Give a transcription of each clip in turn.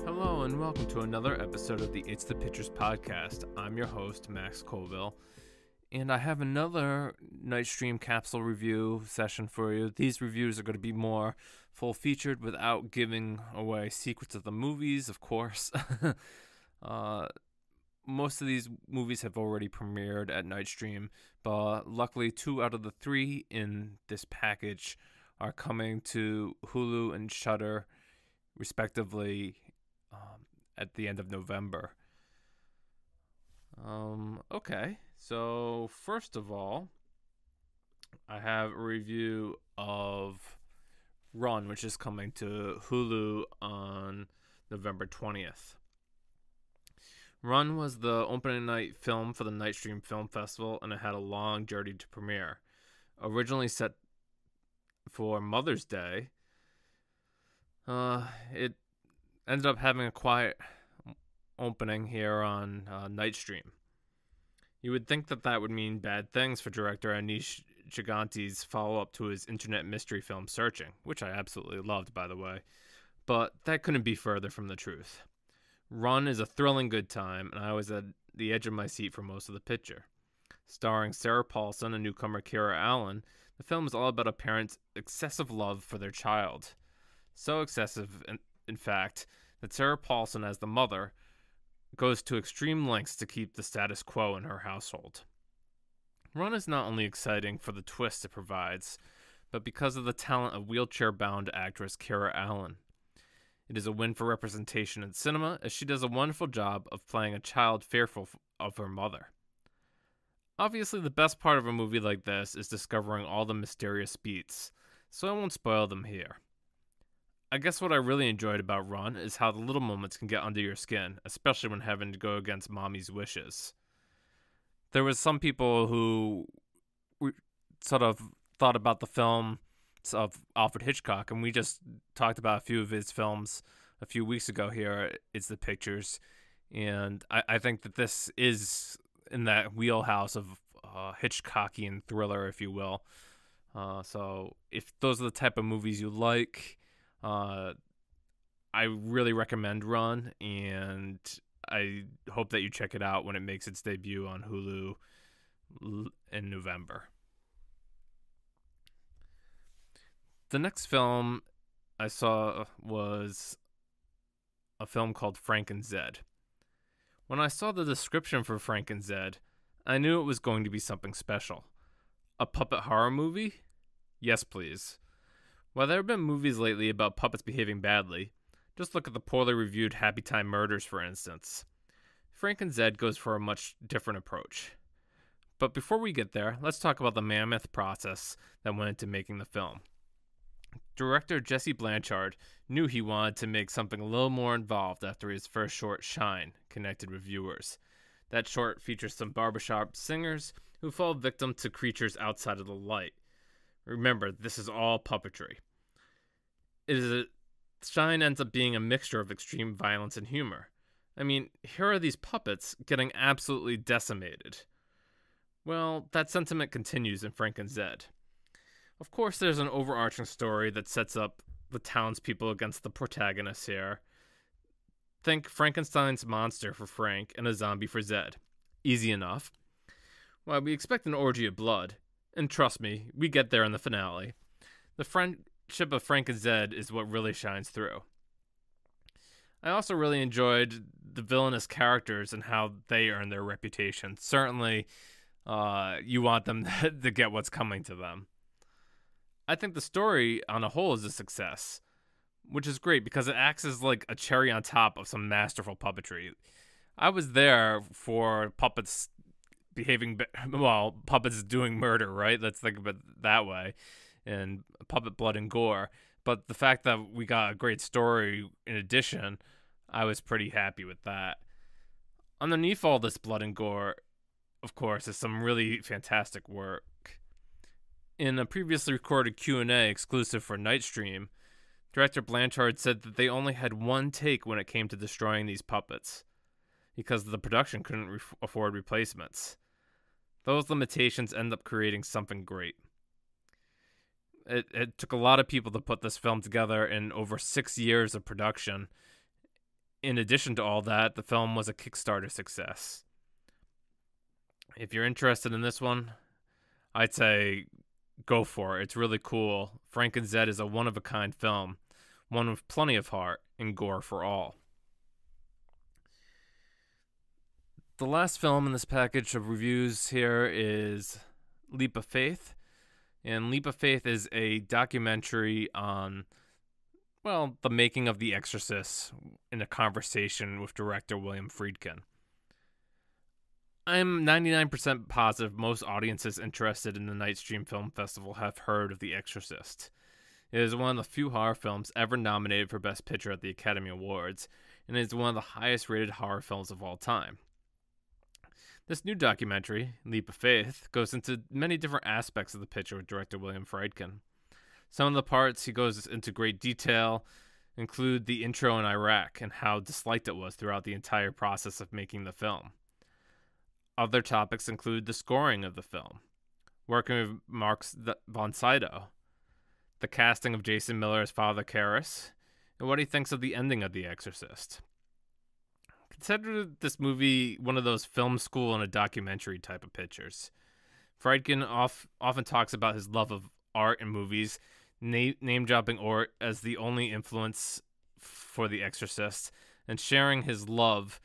Hello and welcome to another episode of the It's the Pictures podcast. I'm your host, Max Colville, and I have another Nightstream capsule review session for you. These reviews are going to be more full-featured without giving away secrets of the movies, of course. Most of these movies have already premiered at Nightstream, but luckily 2 out of the 3 in this package are coming to Hulu and Shudder, respectively, at the end of November. Okay, so first of all, I have a review of Run, which is coming to Hulu on November 20th. Run was the opening night film for the Nightstream Film Festival, and it had a long journey to premiere. Originally set for Mother's Day, it ended up having a quiet opening here on Nightstream. You would think that would mean bad things for director Aneesh Chaganty's follow-up to his internet mystery film Searching, which I absolutely loved, by the way. But that couldn't be further from the truth. Run is a thrilling good time, and I was at the edge of my seat for most of the picture. Starring Sarah Paulson and newcomer Kira Allen, the film is all about a parent's excessive love for their child. So excessive, in fact, that Sarah Paulson, as the mother, goes to extreme lengths to keep the status quo in her household. Run is not only exciting for the twist it provides, but because of the talent of wheelchair-bound actress Kira Allen. It is a win for representation in cinema, as she does a wonderful job of playing a child fearful of her mother. Obviously, the best part of a movie like this is discovering all the mysterious beats, so I won't spoil them here. I guess what I really enjoyed about Run is how the little moments can get under your skin, especially when having to go against mommy's wishes. There was some people who sort of thought about the film of Alfred Hitchcock, and we just talked about a few of his films a few weeks ago here at It's the Pictures, and I think that this is in that wheelhouse of Hitchcockian thriller, if you will. So if those are the type of movies you like, I really recommend Run, and I hope that you check it out when it makes its debut on Hulu in November. The next film I saw was a film called Frank and Zed. When I saw the description for Frank and Zed, I knew it was going to be something special. A puppet horror movie? Yes, please. While there have been movies lately about puppets behaving badly, just look at the poorly reviewed Happy Time Murders, for instance. Frank and Zed goes for a much different approach. But before we get there, let's talk about the mammoth process that went into making the film. Director Jesse Blanchard knew he wanted to make something a little more involved after his first short, Shine, connected with viewers. That short features some barbershop singers who fall victim to creatures outside of the light. Remember, this is all puppetry. Shine ends up being a mixture of extreme violence and humor. I mean, here are these puppets getting absolutely decimated. Well, that sentiment continues in Frank and Zed. Of course, there's an overarching story that sets up the townspeople against the protagonists here. Think Frankenstein's monster for Frank and a zombie for Zed. Easy enough. Well, we expect an orgy of blood. And trust me, we get there in the finale. The friendship of Frank and Zed is what really shines through. I also really enjoyed the villainous characters and how they earn their reputation. Certainly, you want them to get what's coming to them. I think the story on a whole is a success, which is great because it acts as like a cherry on top of some masterful puppetry. I was there for puppets puppets doing murder, right? Let's think of it that way, and puppet blood and gore. But the fact that we got a great story in addition, I was pretty happy with that. Underneath all this blood and gore, of course, is some really fantastic work. In a previously recorded Q&A exclusive for Nightstream, director Blanchard said that they only had one take when it came to destroying these puppets, because the production couldn't afford replacements. those limitations end up creating something great. It took a lot of people to put this film together in over 6 years of production. In addition to all that, the film was a Kickstarter success. If you're interested in this one, I'd say go for it. It's really cool. Frank and Zed is a one-of-a-kind film, one with plenty of heart and gore for all. The last film in this package of reviews here is Leap of Faith. And Leap of Faith is a documentary on, well, the making of The Exorcist in a conversation with director William Friedkin. I'm 99% positive most audiences interested in the Nightstream Film Festival have heard of The Exorcist. It is one of the few horror films ever nominated for Best Picture at the Academy Awards, and is one of the highest rated horror films of all time. This new documentary, Leap of Faith, goes into many different aspects of the picture with director William Friedkin. Some of the parts he goes into great detail include the intro in Iraq and how disliked it was throughout the entire process of making the film. Other topics include the scoring of the film, working with Mark von Sydow, the casting of Jason Miller as Father Karras, and what he thinks of the ending of The Exorcist. Consider this movie one of those film school and a documentary type of pictures. Friedkin often talks about his love of art and movies, name-dropping art as the only influence for The Exorcist, and sharing his love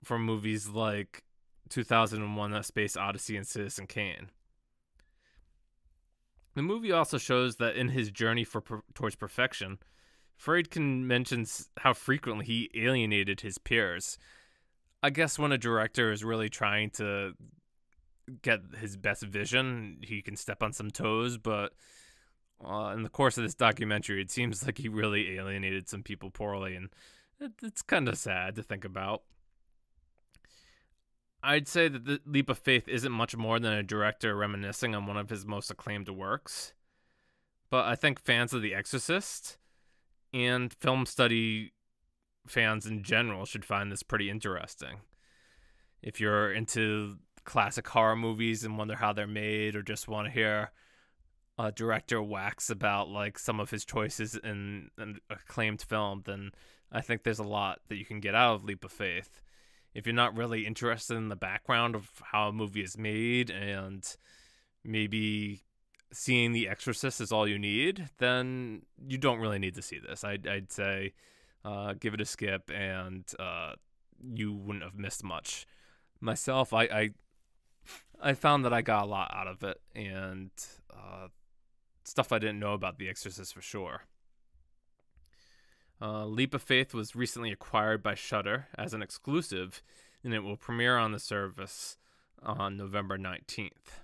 for movies like 2001: A Space Odyssey and Citizen Kane. The movie also shows that in his journey towards perfection, Friedkin mentions how frequently he alienated his peers. I guess when a director is really trying to get his best vision, he can step on some toes, but in the course of this documentary, it seems like he really alienated some people poorly, and it's kind of sad to think about. I'd say that The Leap of Faith isn't much more than a director reminiscing on one of his most acclaimed works, but I think fans of The Exorcist and film study fans in general should find this pretty interesting. If you're into classic horror movies and wonder how they're made, or just want to hear a director wax about like some of his choices in an acclaimed film, then I think there's a lot that you can get out of Leap of Faith. If you're not really interested in the background of how a movie is made and maybe seeing The Exorcist is all you need, then you don't really need to see this. I'd say give it a skip, and you wouldn't have missed much. Myself, I found that I got a lot out of it, and stuff I didn't know about The Exorcist for sure. Leap of Faith was recently acquired by Shudder as an exclusive, and it will premiere on the service on November 19th.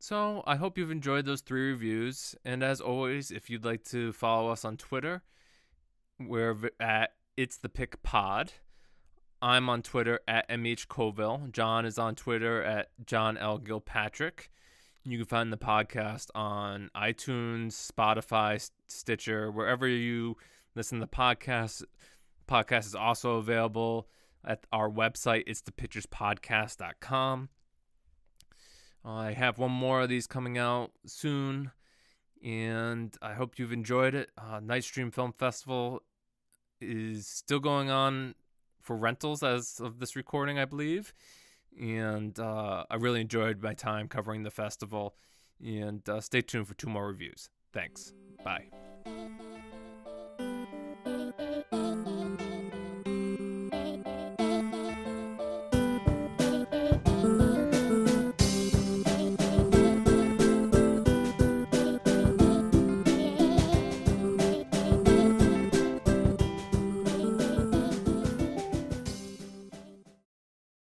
So, I hope you've enjoyed those 3 reviews, and as always, if you'd like to follow us on Twitter, we're at It's The Pick Pod. I'm on Twitter at MH Colville. John is on Twitter at John L. Gilpatrick. You can find the podcast on iTunes, Spotify, Stitcher, wherever you listen to podcasts. The podcast is also available at our website, itsthepicturespodcast.com. I have one more of these coming out soon, and I hope you've enjoyed it. Nightstream Film Festival is still going on for rentals as of this recording, I believe. And I really enjoyed my time covering the festival. And stay tuned for 2 more reviews. Thanks. Bye.